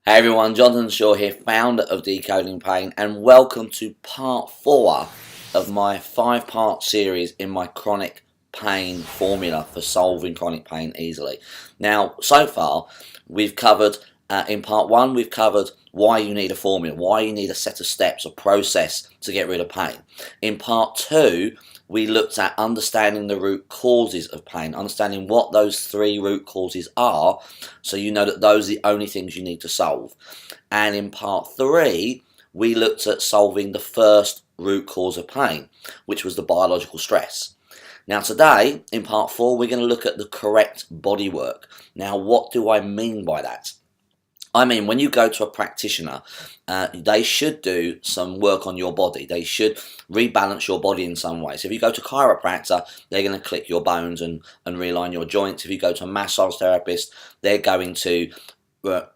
Hey everyone, Jonathan Shaw here, founder of Decoding Pain, and welcome to part 4 of my 5-part series in my chronic pain formula for solving chronic pain easily. Now, so far, we've covered, in part 1, we've covered why you need a formula, why you need a set of steps, a process to get rid of pain. In part 2, we looked at understanding the root causes of pain, understanding what those 3 root causes are, so you know that those are the only things you need to solve. And in part 3, we looked at solving the first root cause of pain, which was the biological stress. Now today, in part 4, we're going to look at the correct body work. Now, what do I mean by that? I mean, when you go to a practitioner, they should do some work on your body. They should rebalance your body in some way. So if you go to a chiropractor, they're going to click your bones and realign your joints. If you go to a massage therapist, they're going to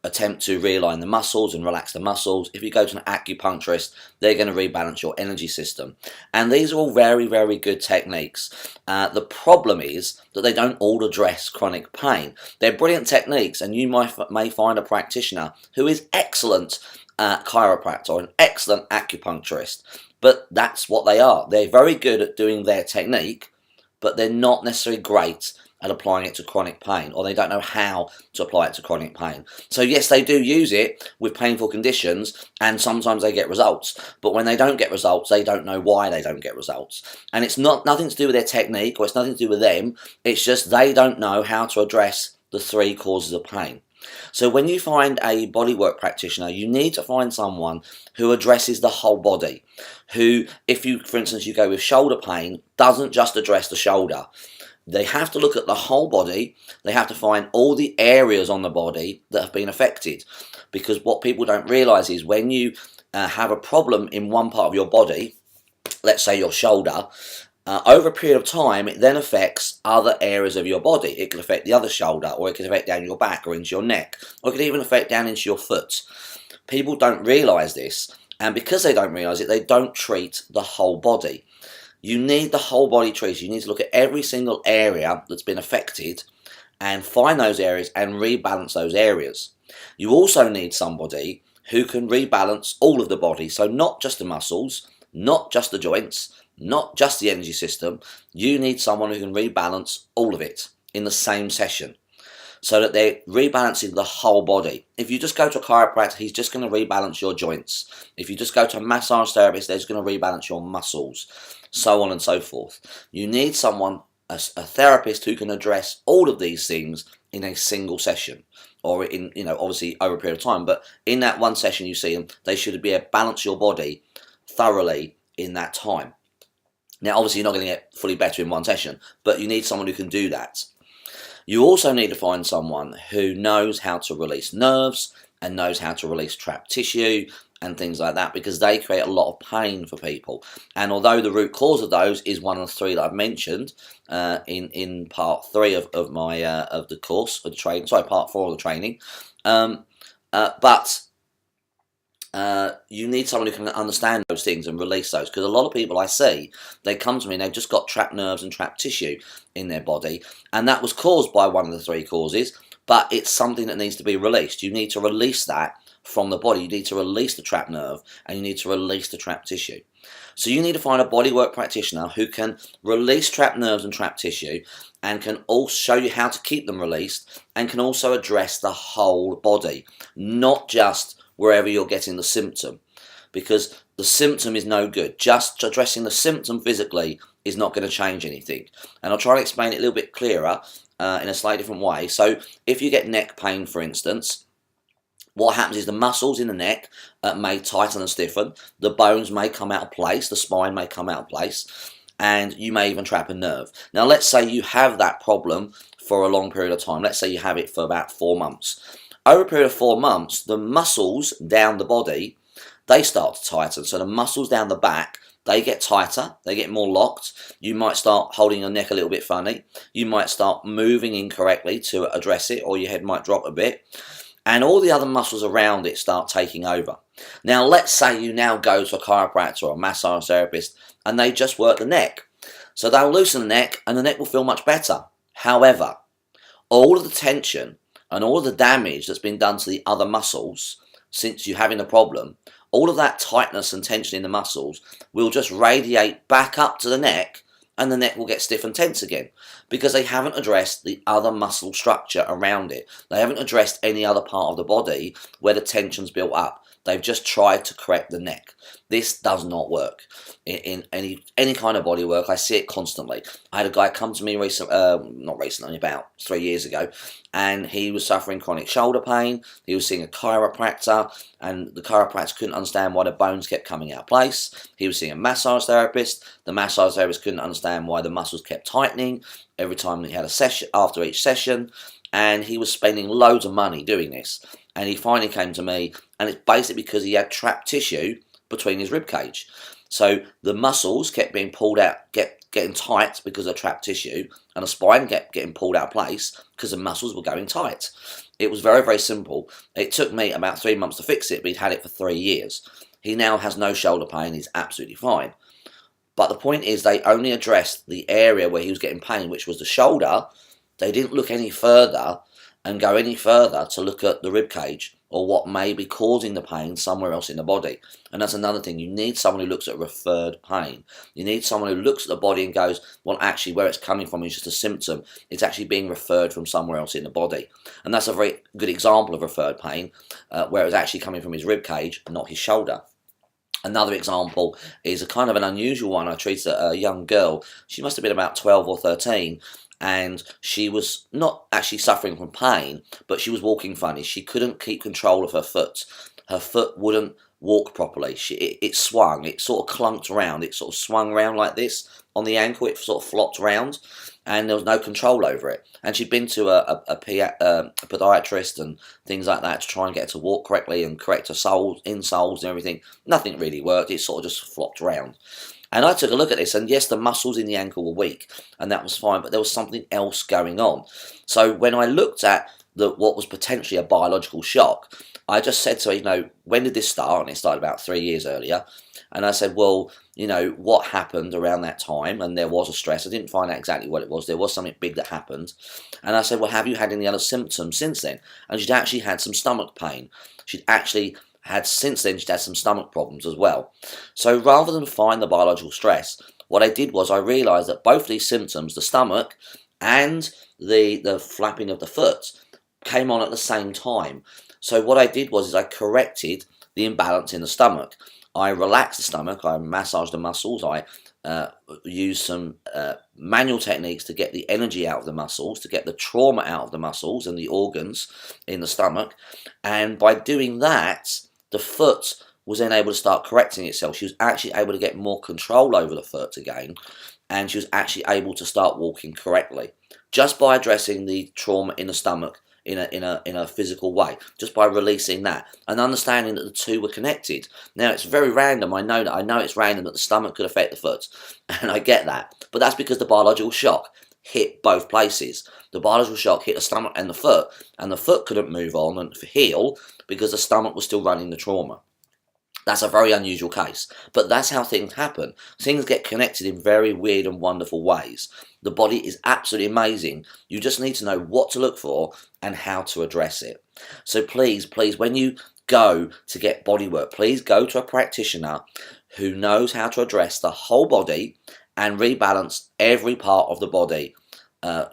attempt to realign the muscles and relax the muscles. If you go to an acupuncturist, they're going to rebalance your energy system. And these are all very, very good techniques. The problem is that they don't all address chronic pain. They're brilliant techniques, and you may find a practitioner who is excellent chiropractor or an excellent acupuncturist, but that's what they are. They're very good at doing their technique, but they're not necessarily great at applying it to chronic pain, or they don't know how to apply it to chronic pain. So yes, they do use it with painful conditions, and sometimes they get results, but when they don't get results, they don't know why they don't get results. And it's nothing to do with their technique, or it's nothing to do with them, it's just they don't know how to address the 3 causes of pain. So when you find a bodywork practitioner, you need to find someone who addresses the whole body, who, if you, for instance, you go with shoulder pain, doesn't just address the shoulder. They have to look at the whole body. They have to find all the areas on the body that have been affected. Because what people don't realise is when you have a problem in one part of your body, let's say your shoulder, over a period of time, it then affects other areas of your body. It could affect the other shoulder, or it could affect down your back or into your neck, or it could even affect down into your foot. People don't realise this, and because they don't realise it, they don't treat the whole body. You need the whole body treated. You need to look at every single area that's been affected and find those areas and rebalance those areas. You also need somebody who can rebalance all of the body. So not just the muscles, not just the joints, not just the energy system. You need someone who can rebalance all of it in the same session, so that they're rebalancing the whole body. If you just go to a chiropractor, he's just going to rebalance your joints. If you just go to a massage therapist, they're just going to rebalance your muscles, so on and so forth. You need someone, a therapist, who can address all of these things in a single session, or in, obviously over a period of time, but in that one session you see them, they should be able to balance your body thoroughly in that time. Now, obviously you're not going to get fully better in one session, but you need someone who can do that. You also need to find someone who knows how to release nerves and knows how to release trapped tissue and things like that, because they create a lot of pain for people. And although the root cause of those is one of the 3 that I've mentioned in part 3 of my of the course, of the training, sorry, part 4 of the training, you need someone who can understand those things and release those, because a lot of people I see, they come to me and they've just got trapped nerves and trapped tissue in their body, and that was caused by one of the 3 causes, but it's something that needs to be released. You need to release that from the body. You need to release the trapped nerve, and you need to release the trapped tissue. So you need to find a bodywork practitioner who can release trapped nerves and trapped tissue, and can also show you how to keep them released, and can also address the whole body, not just wherever you're getting the symptom, because the symptom is no good. Just addressing the symptom physically is not going to change anything. And I'll try to explain it a little bit clearer in a slightly different way. So if you get neck pain, for instance, what happens is the muscles in the neck may tighten and stiffen, the bones may come out of place, the spine may come out of place, and you may even trap a nerve. Now let's say you have that problem for a long period of time. Let's say you have it for about 4 months. Over a period of 4 months, the muscles down the body, they start to tighten. So the muscles down the back, they get tighter, they get more locked. You might start holding your neck a little bit funny. You might start moving incorrectly to address it, or your head might drop a bit. And all the other muscles around it start taking over. Now, let's say you now go to a chiropractor or a massage therapist, and they just work the neck. So they'll loosen the neck, and the neck will feel much better. However, all of the tension and all of the damage that's been done to the other muscles since you're having a problem, all of that tightness and tension in the muscles will just radiate back up to the neck, and the neck will get stiff and tense again because they haven't addressed the other muscle structure around it. They haven't addressed any other part of the body where the tension's built up. They've just tried to correct the neck. This does not work in any kind of body work. I see it constantly. I had a guy come to me not recently, about 3 years ago, and he was suffering chronic shoulder pain. He was seeing a chiropractor, and the chiropractor couldn't understand why the bones kept coming out of place. He was seeing a massage therapist. The massage therapist couldn't understand why the muscles kept tightening every time he had a session, after each session, and he was spending loads of money doing this. And he finally came to me, and it's basically because he had trapped tissue between his rib cage. So the muscles kept being pulled out, getting tight because of trapped tissue, and the spine kept getting pulled out of place because the muscles were going tight. It was very, very simple. It took me about 3 months to fix it, but he'd had it for 3 years. He now has no shoulder pain. He's absolutely fine. But the point is, they only addressed the area where he was getting pain, which was the shoulder. They didn't look any further and go any further to look at the rib cage or what may be causing the pain somewhere else in the body. And that's another thing. You need someone who looks at referred pain. You need someone who looks at the body and goes, well, actually, where it's coming from is just a symptom. It's actually being referred from somewhere else in the body. And that's a very good example of referred pain, where it's actually coming from his rib cage, not his shoulder. Another example is a kind of an unusual one. I treated a young girl. She must have been about 12 or 13. And she was not actually suffering from pain, but she was walking funny. She couldn't keep control of her foot. Her foot wouldn't walk properly. It swung. It sort of clunked around. It sort of swung around like this on the ankle. It sort of flopped around, and there was no control over it. And she'd been to a podiatrist and things like that to try and get her to walk correctly and correct her insoles and everything. Nothing really worked. It sort of just flopped around. And I took a look at this, and yes, the muscles in the ankle were weak, and that was fine, but there was something else going on. So when I looked at what was potentially a biological shock, I just said to her, when did this start? And it started about 3 years earlier. And I said, well, what happened around that time? And there was a stress. I didn't find out exactly what it was. There was something big that happened. And I said, well, have you had any other symptoms since then? And she'd actually had some stomach pain. She'd had some stomach problems as well. So rather than find the biological stress, what I did was I realised that both these symptoms, the stomach and the flapping of the foot, came on at the same time. So what I did was I corrected the imbalance in the stomach. I relaxed the stomach, I massaged the muscles, I used some manual techniques to get the energy out of the muscles, to get the trauma out of the muscles and the organs in the stomach. And by doing that, the foot was then able to start correcting itself. She was actually able to get more control over the foot again, and she was actually able to start walking correctly just by addressing the trauma in the stomach in a physical way, just by releasing that and understanding that the two were connected. Now, it's very random. I know it's random that the stomach could affect the foot, and I get that, but that's because the biological shock hit both places. The biological shock hit the stomach and the foot couldn't move on and heal because the stomach was still running the trauma. That's a very unusual case, but that's how things happen. Things get connected in very weird and wonderful ways. The body is absolutely amazing. You just need to know what to look for and how to address it. So please, when you go to get body work, please go to a practitioner who knows how to address the whole body and rebalance every part of the body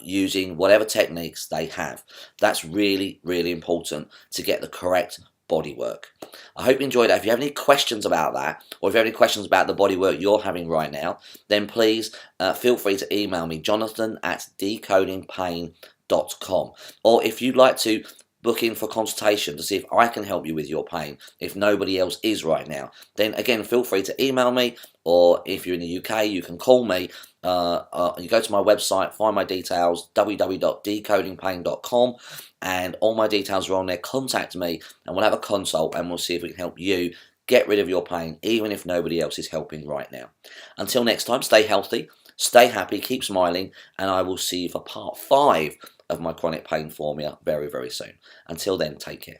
using whatever techniques they have. That's really, really important to get the correct body work. I hope you enjoyed that. If you have any questions about that, or if you have any questions about the body work you're having right now, then please feel free to email me, jonathan@decodingpain.com. Or if you'd like to book in for consultation to see if I can help you with your pain, if nobody else is right now, then again, feel free to email me, or if you're in the UK, you can call me. You go to my website, find my details, www.decodingpain.com, and all my details are on there. Contact me and we'll have a consult and we'll see if we can help you get rid of your pain, even if nobody else is helping right now. Until next time, stay healthy, stay happy, keep smiling, and I will see you for part 5 of my chronic pain formula very, very soon. Until then, take care.